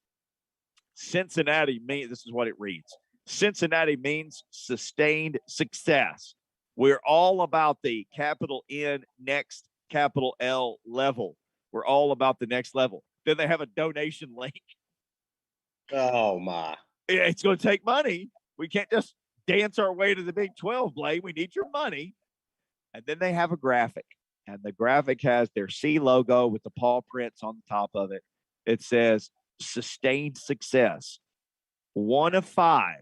Cincinnati means, this is what it reads. Cincinnati means sustained success. We're all about the capital N next capital L level. We're all about the next level. Then they have a donation link. Oh my. It's going to take money. We can't just dance our way to the Big 12, Blaine. We need your money. And then they have a graphic. And the graphic has their C logo with the paw prints on the top of it. It says sustained success. 1 of 5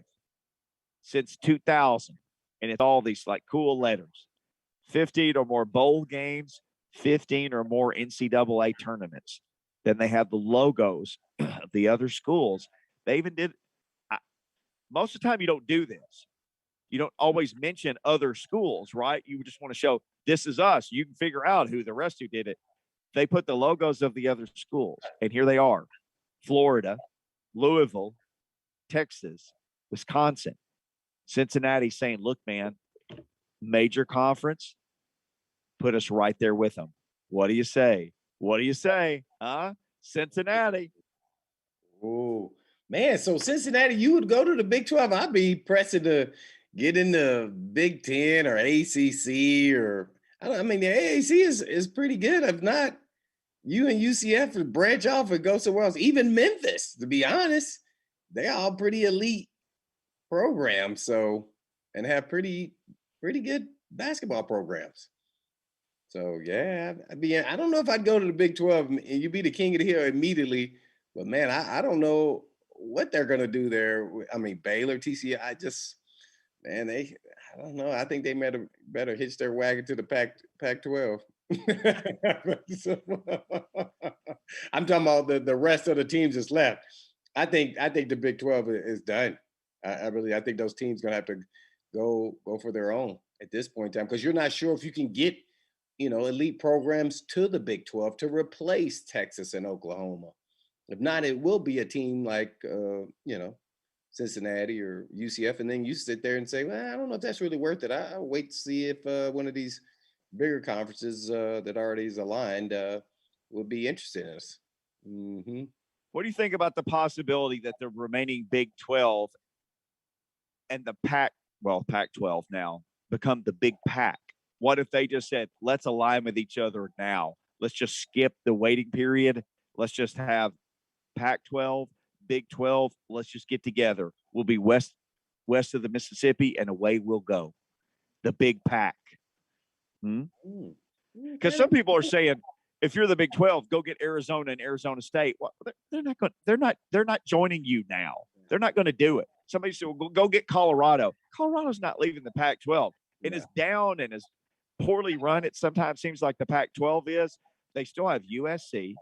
since 2000. And it's all these like cool letters. 15 or more bowl games, 15 or more NCAA tournaments. Then they have the logos of the other schools. They even did, most of the time you don't do this. You don't always mention other schools, right? You just want to show this is us. You can figure out who the rest who did it. They put the logos of the other schools. And here they are. Florida, Louisville, Texas, Wisconsin, Cincinnati saying, look, man, major conference, put us right there with them. What do you say? What do you say? Huh? Cincinnati. Oh, man. So Cincinnati, you would go to the Big 12. I'd be pressing to get in the Big 10 or ACC or I mean, the AAC is pretty good. If not, you and UCF would branch off and go somewhere else. Even Memphis, to be honest, they're all pretty elite programs. So, and have pretty good basketball programs. So yeah, I don't know if I'd go to the Big 12 and you'd be the king of the hill immediately, but man, I don't know what they're gonna do there. I mean, Baylor, TCU, I don't know. I think they better hitch their wagon to the Pac-12. I'm talking about the rest of the teams that's left. I think the Big 12 is done. I think those teams gonna have to go for their own at this point in time because you're not sure if you can get elite programs to the Big 12 to replace Texas and Oklahoma. If not, it will be a team like Cincinnati or UCF, and then you sit there and say, well, I don't know if that's really worth it. I'll wait to see if one of these bigger conferences that already is aligned would be interested in us. Mm-hmm. What do you think about the possibility that the remaining Big 12 and the Pac-12 now become the Big Pac? What if they just said, let's align with each other now? Let's just skip the waiting period. Let's just have Pac-12, Big 12. Let's just get together. We'll be west of the Mississippi, and away we'll go. The Big Pac. Because some people are saying, if you're the Big 12, go get Arizona and Arizona State. Well, they're not joining you now. They're not going to do it. Somebody said, well, go get Colorado. Colorado's not leaving the Pac-12. It is down and as poorly run it sometimes seems like the Pac-12 is. They still have USC.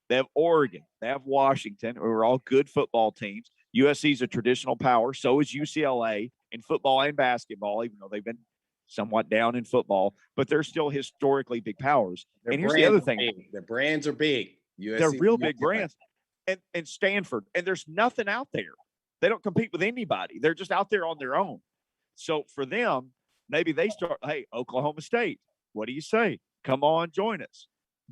They have Oregon. They have Washington, who are all good football teams. USC is a traditional power. So is UCLA in football and basketball, even though they've been somewhat down in football. But they're still historically big powers. And here's the other thing. The brands are big. USC, they're real big brands. And Stanford. And there's nothing out there. They don't compete with anybody. They're just out there on their own. So for them, maybe they start, hey, Oklahoma State, what do you say? Come on, join us.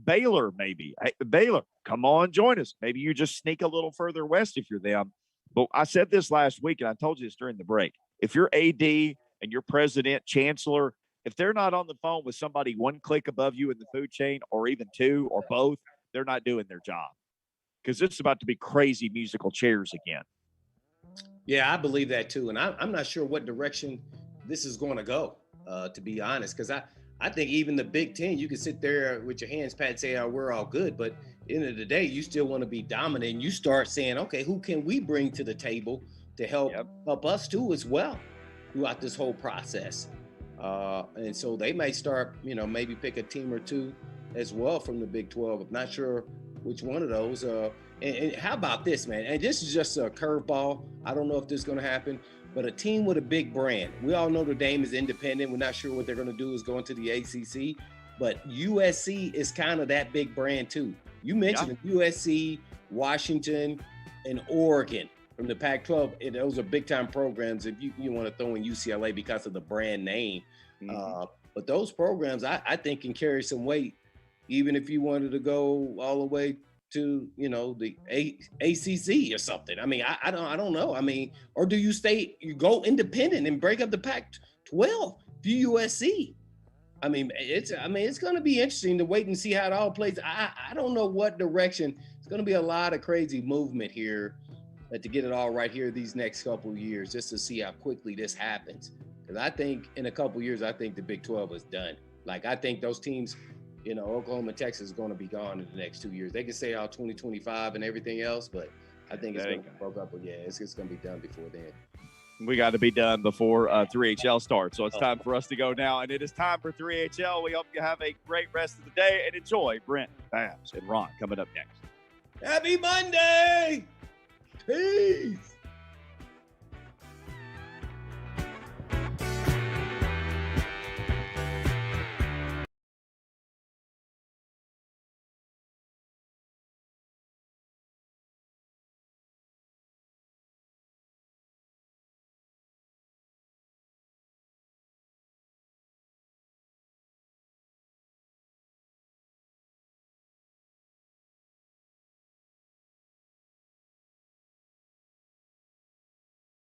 Baylor, maybe. Hey, Baylor, come on, join us. Maybe you just sneak a little further west if you're them. But I said this last week, and I told you this during the break. If you're AD and your president, chancellor, if they're not on the phone with somebody one click above you in the food chain, or even two or both, they're not doing their job. Because it's about to be crazy musical chairs again. Yeah, I believe that too. And I'm not sure what direction this is going to go, to be honest, because I think even the Big Ten, you can sit there with your hands pat, say, oh, we're all good. But at the end of the day, you still want to be dominant. And you start saying, okay, who can we bring to the table to help us too as well throughout this whole process? And so they might start, maybe pick a team or two as well from the Big 12. I'm not sure which one of those. And how about this, man? And this is just a curveball. I don't know if this is going to happen. But a team with a big brand. We all know Notre Dame is independent. We're not sure what they're going to do is go into the ACC. But USC is kind of that big brand too. You mentioned USC, Washington, and Oregon from the Pac-12. And those are big-time programs if you want to throw in UCLA because of the brand name. But those programs, I think, can carry some weight, even if you wanted to go all the way to the ACC or something. I mean, I don't know. I mean, or do you go independent and break up the Pac-12 to USC? I mean, it's going to be interesting to wait and see how it all plays. I don't know what direction. It's going to be a lot of crazy movement here to get it all right here these next couple of years, just to see how quickly this happens. Because I think in a couple of years, I think the Big 12 is done. Like, I think those teams, Oklahoma and Texas is going to be gone in the next 2 years. They can say 2025 and everything else, but I think it's going to broke up. But yeah, it's going to be done before then. We got to be done before 3HL starts. So it's time for us to go now. And it is time for 3HL. We hope you have a great rest of the day and enjoy Brent, Babs, and Ron coming up next. Happy Monday! Peace!